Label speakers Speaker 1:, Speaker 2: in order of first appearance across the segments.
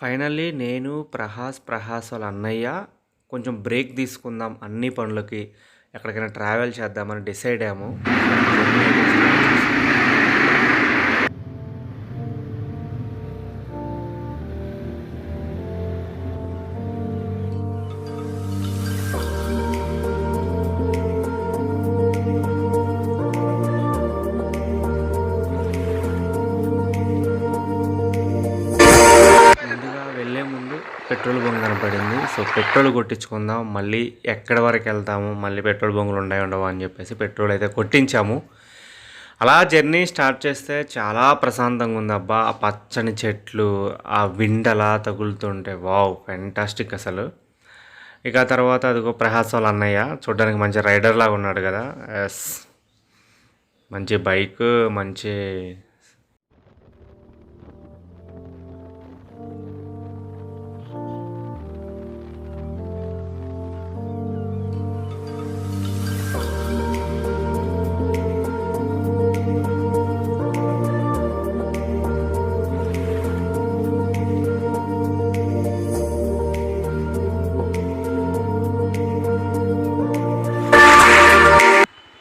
Speaker 1: Finally నేను ప్రహాస్ వాళ్ళ అన్నయ్య కొంచెం బ్రేక్ తీసుకుందాం అన్ని పనులకి ఎక్కడికైనా ట్రావెల్ చేద్దామని డిసైడ్ అయ్యాము. జర్నీ అయితే స్టార్ట్ చేసాము. ముందుగా వెళ్ళే ముందు పెట్రోల్ బంక్ కనపడింది. సో పెట్రోల్ కొట్టించుకుందాం, మళ్ళీ ఎక్కడి వరకు వెళ్తాము, మళ్ళీ పెట్రోల్ బంకులు ఉండవు అని చెప్పేసి పెట్రోల్ అయితే కొట్టించాము. అలా జర్నీ స్టార్ట్ చేస్తే చాలా ప్రశాంతంగా ఉంది అబ్బా. ఆ పచ్చని చెట్లు, ఆ విండ్ అలా తగులుతుంటే వావ్ ఫెంటాస్టిక్ అసలు. ఇక తర్వాత అదిగో ప్రహాస్ వాళ్ళ అన్నయ్య చూడడానికి మంచి రైడర్ లాగా ఉన్నాడు కదా. ఎస్, మంచి బైక్, మంచి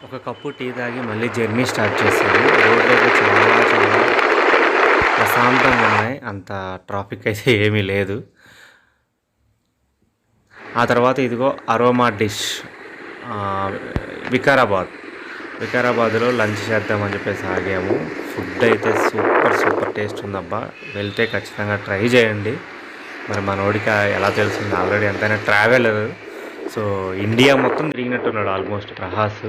Speaker 1: ఒక కప్పు టీ తాగి మళ్ళీ జర్నీ స్టార్ట్ చేశాము. రోడ్లు అయితే చాలా ప్రశాంతంగా ఉన్నాయి, అంత ట్రాఫిక్ అయితే ఏమీ లేదు. ఆ తర్వాత ఇదిగో అరోమా డిష్, ఆ, వికారాబాద్లో లంచ్ చేద్దామని చెప్పేసి ఆగాము. ఫుడ్ అయితే సూపర్ టేస్ట్ ఉందబ్బా. వెళ్తే ఖచ్చితంగా ట్రై చేయండి. మరి మనోడికి ఎలా తెలుస్తుంది, ఆల్రెడీ ఎంతైనా ట్రావెలర్. సో ఇండియా మొత్తం తిరిగినట్టున్నాడు ఆల్మోస్ట్ ప్రహాస్.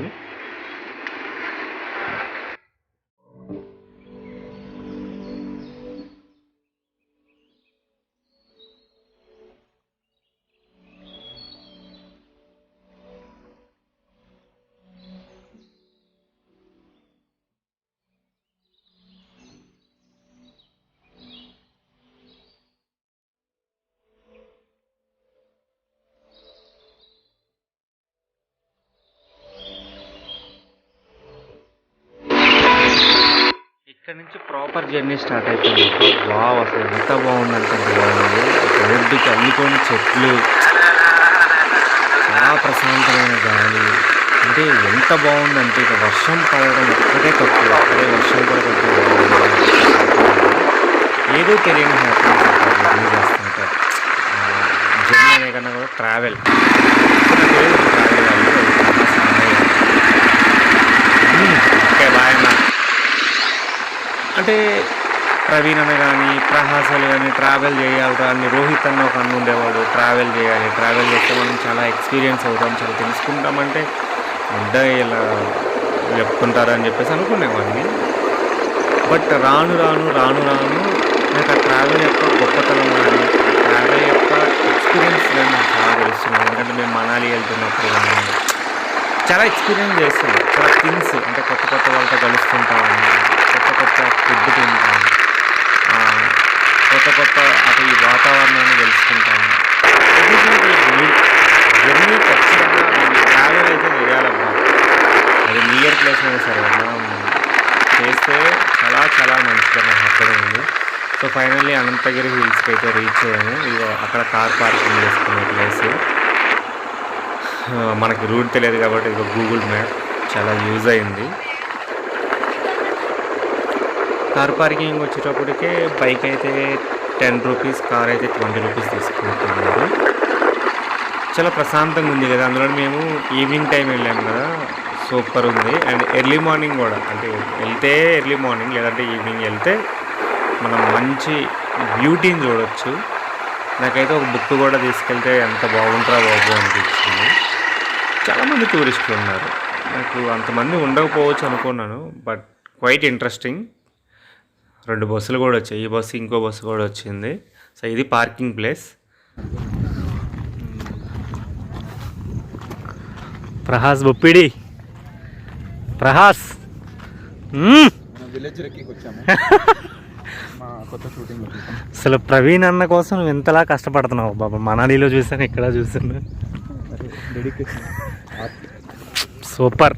Speaker 1: ఇక్కడ నుంచి ప్రాపర్ జర్నీ స్టార్ట్ అయిపోయింది. వావ్, అసలు ఎంత బాగుందంటే బాగుంది. రోడ్డుకి అల్లుకొని చెట్లు, చాలా ప్రశాంతమైన గాలి. అంటే ఎంత బాగుందంటే ఇక వర్షం పడడం ఒక్కటే తక్కువ, అదే వర్షం కూడా కొంచెం బాగుంది. ఏదో తెలియని హ్యాపీనెస్ ఉంటుంది జర్నీ చేస్తుంటే. జర్నీ అనే కన్నా కూడా ట్రావెల్ ఓకే బాయ్ అన్న. అంటే ప్రవీణ్ అన్న కానీ ప్రహాసాలు కానీ ట్రావెల్ చేయాలి కానీ, రోహిత్ అన్న ఒక అన్న ఉండేవాడు ట్రావెల్ చేయాలి, ట్రావెల్ చేస్తే మనం చాలా ఎక్స్పీరియన్స్ అవుతాం, చాలా తెలుసుకుంటామంటే అంటే ఇలా చెప్తుంటారని చెప్పేసి అనుకునేవాడిని. బట్ రాను నాకు ఆ ట్రావెల్ యొక్క గొప్పతనం కానీ, ట్రావెల్ యొక్క ఎక్స్పీరియన్స్ కానీ నాకు చాలా తెలుస్తుంది. ఎందుకంటే మేము మనాలి వెళ్తున్నప్పుడు కానీ చాలా ఎక్స్పీరియన్స్ చేస్తాం, చాలా థింగ్స్. అంటే కొత్త వాళ్ళతో కలుస్తుంటాము, కొత్త ఫుడ్ తింటాం, కొత్త అటు ఈ వాతావరణాన్ని తెలుసుకుంటాము. జర్నీ ఖచ్చితంగా ట్రావెల్ అయితే చేయాలమ్మా. అది నియర్ ప్లేస్ అయినా సరే మనం చేస్తే చాలా మంచిగా నాకు హ్యాపీగా ఉంది. సో ఫైనల్లీ అనంతగిరి హిల్స్కి అయితే రీచ్ అయ్యాము. ఇదిగో అక్కడ కార్ పార్కింగ్ చేసుకునే ప్లేస్. మనకి రూట్ తెలియదు కాబట్టి ఇదిగో గూగుల్ మ్యాప్ చాలా యూజ్ అయింది. కార్ పార్కింగ్ వచ్చేటప్పటికే బైక్ అయితే 10 రూపీస్, కార్ అయితే 20 రూపీస్ తీసుకుంటున్నారు. చాలా ప్రశాంతంగా ఉంది కదా. అందులో మేము ఈవినింగ్ టైం వెళ్ళాము కదా, సూపర్ ఉంది. అండ్ ఎర్లీ మార్నింగ్ కూడా, అంటే వెళ్తే ఎర్లీ మార్నింగ్ లేదంటే ఈవినింగ్ వెళ్తే మనం మంచి బ్యూటీని చూడవచ్చు. నాకైతే ఒక బుక్ కూడా తీసుకెళ్తే ఎంత బాగుంటారా బాబు అనిపించింది. చాలామంది టూరిస్టులు ఉన్నారు. నాకు అంతమంది ఉండకపోవచ్చు అనుకున్నాను, బట్ క్వైట్ ఇంట్రెస్టింగ్. 2 బస్సులు కూడా వచ్చాయి, ఈ బస్సు ఇంకో బస్సు కూడా వచ్చింది. సో ఇది పార్కింగ్ ప్లేస్. ప్రహాస్ బొప్పిడి అసలు ప్రవీణ్ అన్న కోసం నువ్వు ఎంతలా కష్టపడుతున్నావు బాబా. మనాలిలో చూసాను, ఇక్కడ చూసాను. సూపర్.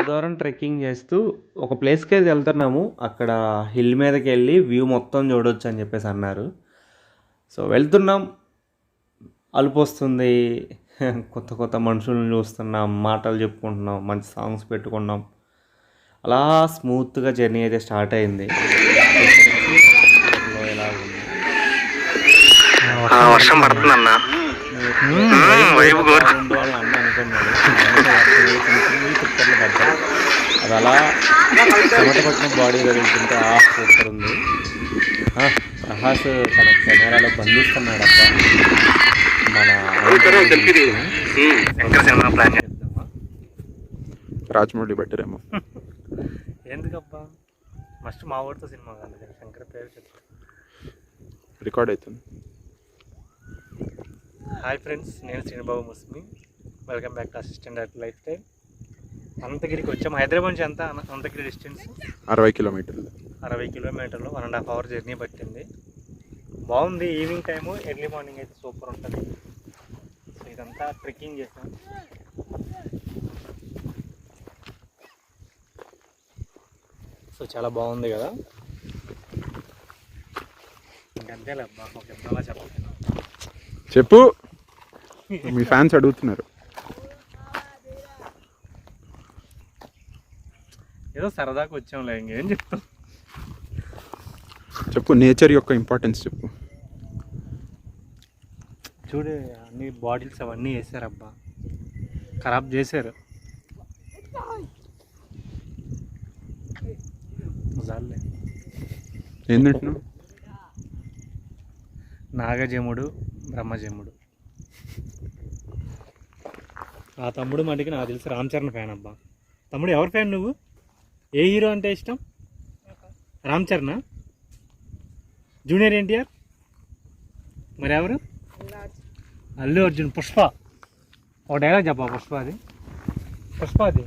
Speaker 1: దూరం ట్రెక్కింగ్ చేస్తూ ఒక ప్లేస్కి అయితే వెళ్తున్నాము. అక్కడ హిల్ మీదకి వెళ్ళి వ్యూ మొత్తం చూడొచ్చు అని చెప్పేసి అన్నారు. సో వెళ్తున్నాం. అలుపు వస్తుంది, కొత్త కొత్త మనుషులను చూస్తున్నాం, మాటలు చెప్పుకుంటున్నాం, మంచి సాంగ్స్ పెట్టుకున్నాం. అలా స్మూత్గా జర్నీ అయితే స్టార్ట్ అయింది. ఎలా ఉంది,
Speaker 2: వర్షం పడుతుందన్న
Speaker 1: అని అన్న అనుకున్నాడు. తుప్పర్లు పడ్డాయి. అది అలా చెమట పట్టిన బాడీ తగులుతుంటే సూపర్ ఉంది. ప్రహాస్ తన కెమెరాలో బంధిస్తున్నాడు అప్ప. మన
Speaker 2: రాజమౌళి బెటరేమో.
Speaker 1: ఎందుకబ్బా మస్ట్ మా ఊరితో సినిమా కాదు, శంకర్ పేరు చెప్పు.
Speaker 2: రికార్డ్ అవుతుంది.
Speaker 1: హాయ్ ఫ్రెండ్స్, నేను Srinubabu Musmi. Welcome back to assistant director lifestyle. అనంతగిరికి వచ్చాము. హైదరాబాద్ నుంచి ఎంత అనంతగిరి డిస్టెన్స్?
Speaker 2: 60 కిలోమీటర్లు.
Speaker 1: 60 కిలోమీటర్లు, 1.5 hour జర్నీ పట్టింది. బాగుంది. ఈవినింగ్ టైము, ఎర్లీ మార్నింగ్ అయితే సూపర్ ఉంటుంది. సో ఇదంతా ట్రెక్కింగ్ చేసాం. సో చాలా బాగుంది కదా. ఇంకంతేలే అబ్బా, ఒక ఎంతలా చెప్పాలి.
Speaker 2: చెప్పు, మీ ఫ్యాన్స్ అడుగుతున్నారు.
Speaker 1: ఏదో సరదాగా వచ్చాంలే, ఇంకేం చెప్తాం.
Speaker 2: చెప్పు, నేచర్ యొక్క ఇంపార్టెన్స్ చెప్పు.
Speaker 1: చూడు, అన్ని బాటిల్స్ అవన్నీ వేసారబ్బా, ఖరాబ్ చేశారు. చాలే.
Speaker 2: ఏంటంటున్నావు?
Speaker 1: నాగజముడు, బ్రహ్మజముడు. ఆ తమ్ముడు మటుకి నాకు తెలిసి రామ్ చరణ్ ఫ్యాన్ అబ్బా. తమ్ముడు ఎవరు ఫ్యాన్ నువ్వు? ఏ హీరో అంటే ఇష్టం? రామ్ చరణ్, జూనియర్ ఎన్టీఆర్, మరి ఎవరు? అల్లు అర్జున్. పుష్ప. ఒక డైలాగ్ చెప్పా, పుష్ప అది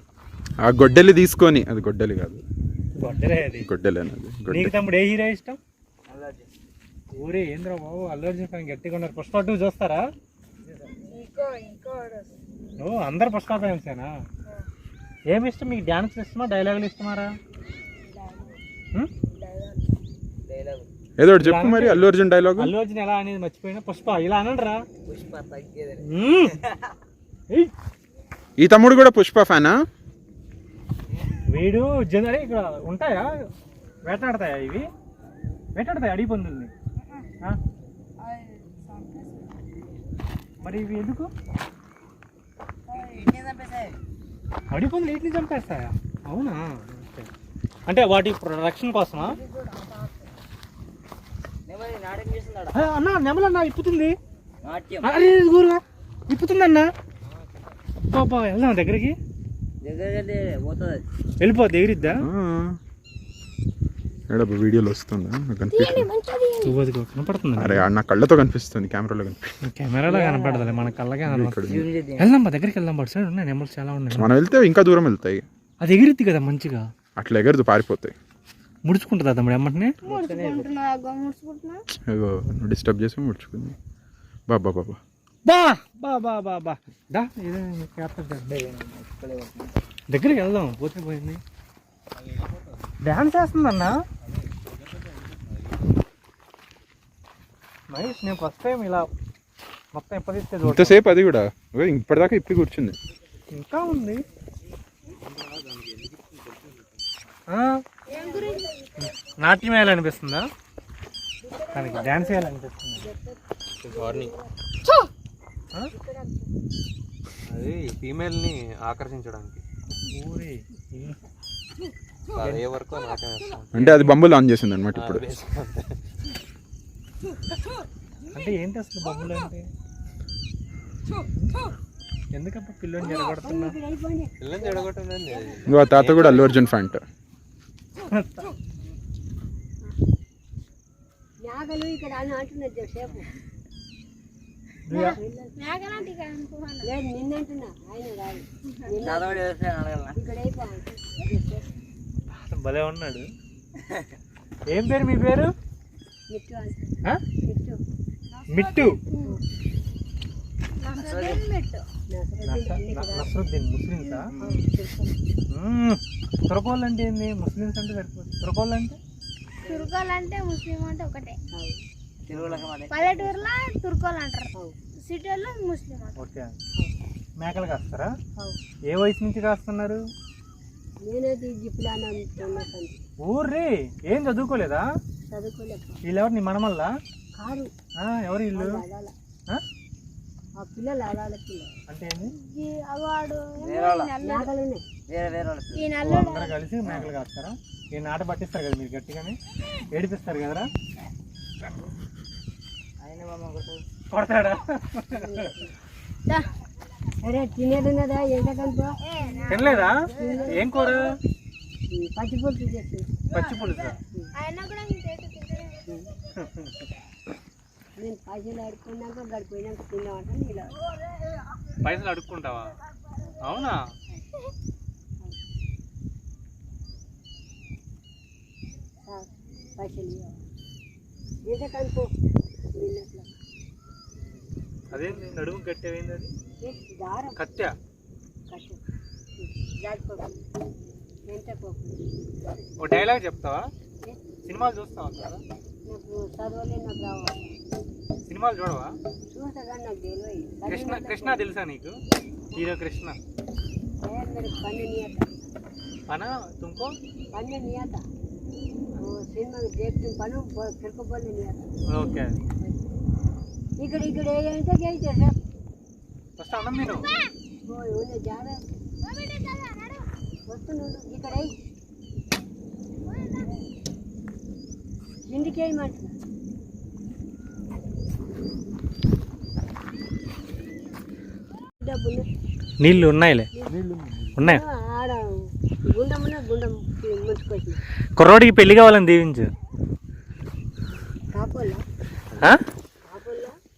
Speaker 2: ఆ గొడ్డలి తీసుకొని. అది గొడ్డలి కాదు,
Speaker 1: గొడ్డలే అది.
Speaker 2: గొడ్డలి అన్నది.
Speaker 1: నీకు తమ్ముడు ఏ హీరో ఇష్టం? ఊరే ఏంద్ర బాబు, అల్లు అర్జున్ ఫ్యాన్ గట్టిగా ఉన్నారు. పుష్ప 2 చూస్తారా? నువ్వు అందరు పుష్ప ఫ్యాన్సేనా? ఏమి ఇష్టం మీకు? డ్యాన్స్ ఇష్టమా, డైలాగులు ఇష్టమారా?
Speaker 2: ఏదో ఒకటి చెప్పు మరి. అల్లు అర్జున్ డైలాగ్.
Speaker 1: అల్లు అర్జున్ ఎలా అనేది మర్చిపోయినా. పుష్ప ఇలా అనండిరా.
Speaker 2: ఈ తమ్ముడు కూడా పుష్ప ఫ్యానా?
Speaker 1: వీడు జనరే ఇక్కడ ఉంటాయా, వేటాడతాయా ఇవి? వేటాడతాయి అడవి పందుల్ని. మరి ఇవి ఎందుకు? అడవి పందులు వీటిని చంపేస్తాయా? అవునా? అంటే వాటి రక్షణ కోసమా? అన్న నెమలన్నా ఇప్పుతుంది. అరే గురుగా ఇప్పుతుందన్నా. బాబా వెళ్దాం దగ్గరికి. వెళ్ళిపోద్ది, ఎగిరిద్దా?
Speaker 2: వీడియోలో వస్తుందా?
Speaker 1: కనపడుతుంది.
Speaker 2: అరే నా కళ్ళతో కనిపిస్తుంది, కెమెరాలో
Speaker 1: కనపడదు, మన కళ్ళకే. వెళ్దాం దగ్గరికి, వెళ్దాం. బట్ సైడ్ ఉన్నాయి నెంబర్స్ చాలా ఉన్నాయి.
Speaker 2: మనం వెళ్తే ఇంకా దూరం వెళ్తాయి.
Speaker 1: అది ఎగిరిద్ది కదా మంచిగా.
Speaker 2: అట్లా ఎగరదు, పారిపోతాయి.
Speaker 1: ముడుచుకుంటుందా తమ్ముడు ఎమ్మటనే?
Speaker 2: డిస్టర్బ్ చేసి ముడుచుకుంది. బాబా బాబా
Speaker 1: దగ్గరికి వెళ్దాం. పోతే పోయింది. డ్యాన్స్ వేస్తుందన్నా. నైస్. నేను ఫస్ట్ టైం ఇలా మొత్తం ఇప్పటిస్తే
Speaker 2: ఇంతసేపు అది కూడా ఇప్పటిదాకా ఇప్పి కూర్చుంది.
Speaker 1: ఇంకా ఉంది. నాట్యం వేయాలనిపిస్తుందా? దానికి డ్యాన్స్ వేయాలనిపిస్తుంది.
Speaker 3: అది ఫీమేల్ని ఆకర్షించడానికి. ఏ వరకు
Speaker 2: అంటే అది బంబులు ఆన్ చేసింది అనమాట ఇప్పుడు.
Speaker 1: అంటే ఏంటి అసలు బొమ్మలు అంటే? ఎందుకప్ప పిల్లని జరగొడుతున్నా?
Speaker 3: పిల్లని జరగొట్టిందండి.
Speaker 2: నువ్వు ఆ తాత కూడా అల్లు అర్జున్ ఫ్యాన్.
Speaker 1: భలే ఉన్నాడు. ఏం పేరు మీ పేరు? మిట్టు.
Speaker 4: నసరుద్దీన్ ముస్లిమ్సా? తురకోళ్ళు అంటే ఏంది? ముస్లిమ్స్ అంటే సరిపోతుంది. తురకోళ్ళు అంటే
Speaker 5: తుర్కోలు అంటే ముస్లిం అంటే ఒకటే. పల్లెటూరులో తుర్కోలు అంటారు, సిటీలో ముస్లిం అంటారు.
Speaker 4: ఓకే. మేకలు కాస్తారా? ఏ వయసు నుంచి కాస్తున్నారు? ఊర్రి ఏం చదువుకోలేదా? వీళ్ళెవరు నీ మనమల్లా? ఎవరు వీళ్ళు? అంటే ఏంది? అందరూ కలిసి మేకలు కాస్తారా? ఈ నాట పట్టిస్తారు కదా మీరు గట్టిగానే, ఏడిపిస్తారు కదరా? కొడతాడా? తినలేదా? ఏం కూర? పచ్చి పులుసా? పైసలు అడుక్కుంటావా? అవునా? అదేంటి నడుము కట్టేవేంది? అది కత్య. ఓ డైలాగ్ చెప్తావా? సినిమాలు చూస్తావా? సినిమాలు చూడవా? కృష్ణ తెలుసా నీకు? హీరో కృష్ణ. పనా తుమ్కో ఓకే. ఫస్ట్ అన్నం తిను. నీళ్ళు ఉన్నాయిలే, ఉన్నాయి. కుర్రోడికి పెళ్లి కావాలని దీవించు.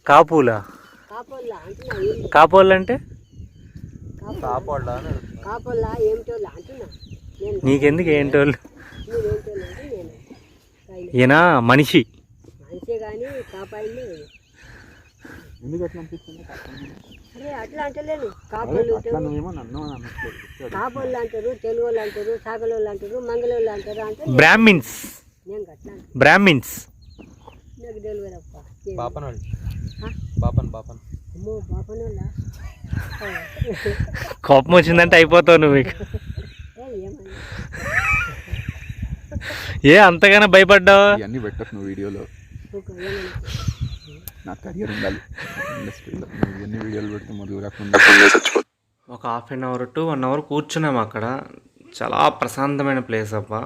Speaker 4: కాపులా? కాపోళ్ళు అంటే నీకెందుకు ఏంటోళ్ళు? ఈయన మనిషి.
Speaker 2: ఎందుకు అట్లా అనిపిస్తుంది?
Speaker 6: అట్లా అంటలేను. కాపోళ్ళు అంటారు, తెలుగు వాళ్ళు అంటారు, సాగలోళ్ళు అంటారు, మంగళోళ్ళు అంటారు. అంటే
Speaker 4: బ్రాహ్మిన్స్. బ్రాహ్మిన్స్
Speaker 6: నాకు తెలియదప్ప.
Speaker 3: బాపన్
Speaker 6: అమ్మో బాపనోళ్ళ
Speaker 4: కోపం వచ్చిందంటే అయిపోతావు నువ్వు. ఏ అంతగానో భయపడ్డావు?
Speaker 2: ఇవన్నీ పెట్టకు నువ్వు వీడియోలో. నా కెరియర్ ఉండాలి ఇండస్ట్రీలో. ఇవన్నీ వీడియోలు పెడితే మొదలు కాకుండా
Speaker 1: ఒక half an hour to 1 hour కూర్చున్నాము అక్కడ. చాలా ప్రశాంతమైన ప్లేస్ అబ్బా.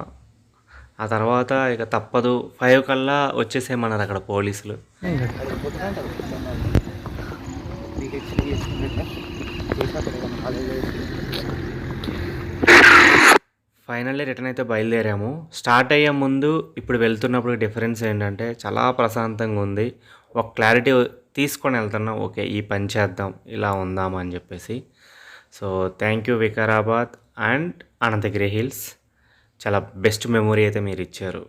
Speaker 1: ఆ తర్వాత ఇక తప్పదు, 5 కల్లా వచ్చేసేయమన్నారు అక్కడ పోలీసులు. ఫైనల్లీ రిటర్న్ అయితే బయలుదేరాము. స్టార్ట్ అయ్యే ముందు ఇప్పుడు వెళ్తున్నప్పుడు డిఫరెన్స్ ఏంటంటే చాలా ప్రశాంతంగా ఉంది. ఒక క్లారిటీ తీసుకొని వెళ్తున్నాం, ఓకే ఈ పని చేద్దాం, ఇలా ఉందాం అని చెప్పేసి. So thank you Vikarabad and Ananthagiri hills. చాలా బెస్ట్ మెమొరీ అయితే మీరు ఇచ్చారు.